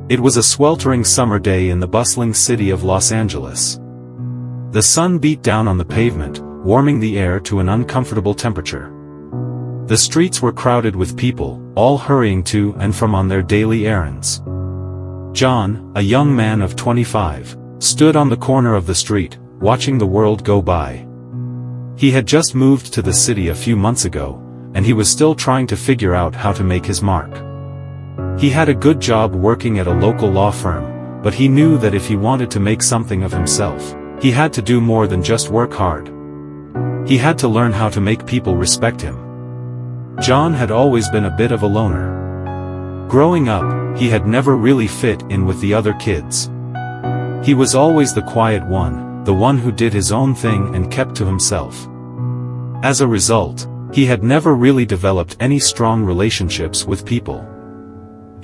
It was a sweltering summer day in the bustling city of Los Angeles. The sun beat down on the pavement, warming the air to an uncomfortable temperature. The streets were crowded with people, all hurrying to and from on their daily errands. John, a young man of 25, stood on the corner of the street, watching the world go by. He had just moved to the city a few months ago, and he was still trying to figure out how to make his mark. He had a good job working at a local law firm, but he knew that if he wanted to make something of himself, he had to do more than just work hard. He had to learn how to make people respect him. John had always been a bit of a loner. Growing up, he had never really fit in with the other kids. He was always the quiet one, the one who did his own thing and kept to himself. As a result, he had never really developed any strong relationships with people.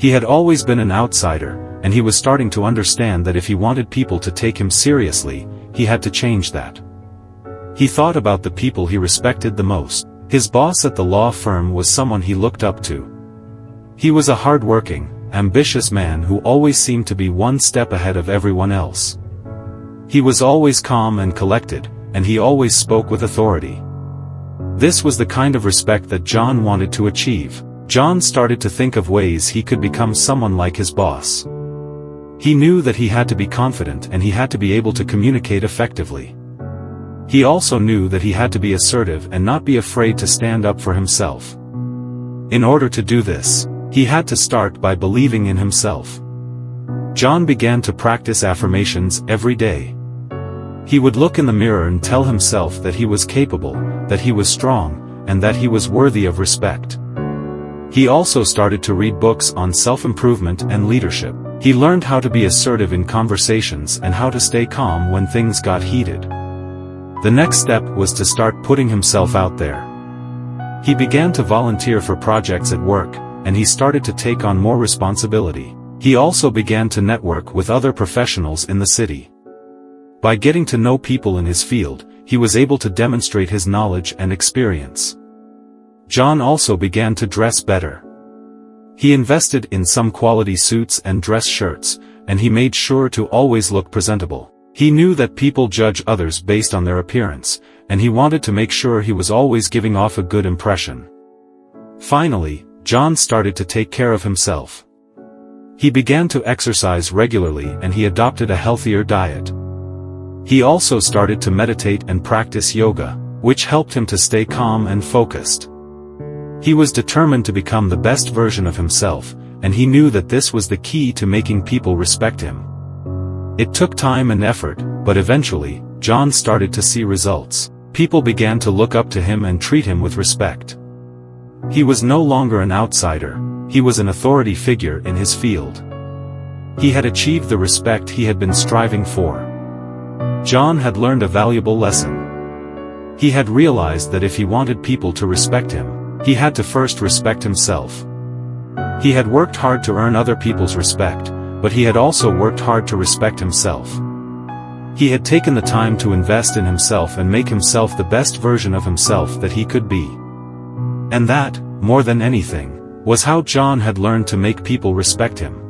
He had always been an outsider, and he was starting to understand that if he wanted people to take him seriously, he had to change that. He thought about the people he respected the most. His boss at the law firm was someone he looked up to. He was a hard-working, ambitious man who always seemed to be one step ahead of everyone else. He was always calm and collected, and he always spoke with authority. This was the kind of respect that John wanted to achieve. John started to think of ways he could become someone like his boss. He knew that he had to be confident and he had to be able to communicate effectively. He also knew that he had to be assertive and not be afraid to stand up for himself. In order to do this, he had to start by believing in himself. John began to practice affirmations every day. He would look in the mirror and tell himself that he was capable, that he was strong, and that he was worthy of respect. He also started to read books on self-improvement and leadership. He learned how to be assertive in conversations and how to stay calm when things got heated. The next step was to start putting himself out there. He began to volunteer for projects at work, and he started to take on more responsibility. He also began to network with other professionals in the city. By getting to know people in his field, he was able to demonstrate his knowledge and experience. John also began to dress better. He invested in some quality suits and dress shirts, and he made sure to always look presentable. He knew that people judge others based on their appearance, and he wanted to make sure he was always giving off a good impression. Finally, John started to take care of himself. He began to exercise regularly and he adopted a healthier diet. He also started to meditate and practice yoga, which helped him to stay calm and focused. He was determined to become the best version of himself, and he knew that this was the key to making people respect him. It took time and effort, but eventually, John started to see results. People began to look up to him and treat him with respect. He was no longer an outsider, he was an authority figure in his field. He had achieved the respect he had been striving for. John had learned a valuable lesson. He had realized that if he wanted people to respect him, he had to first respect himself. He had worked hard to earn other people's respect, but he had also worked hard to respect himself. He had taken the time to invest in himself and make himself the best version of himself that he could be. And that, more than anything, was how John had learned to make people respect him.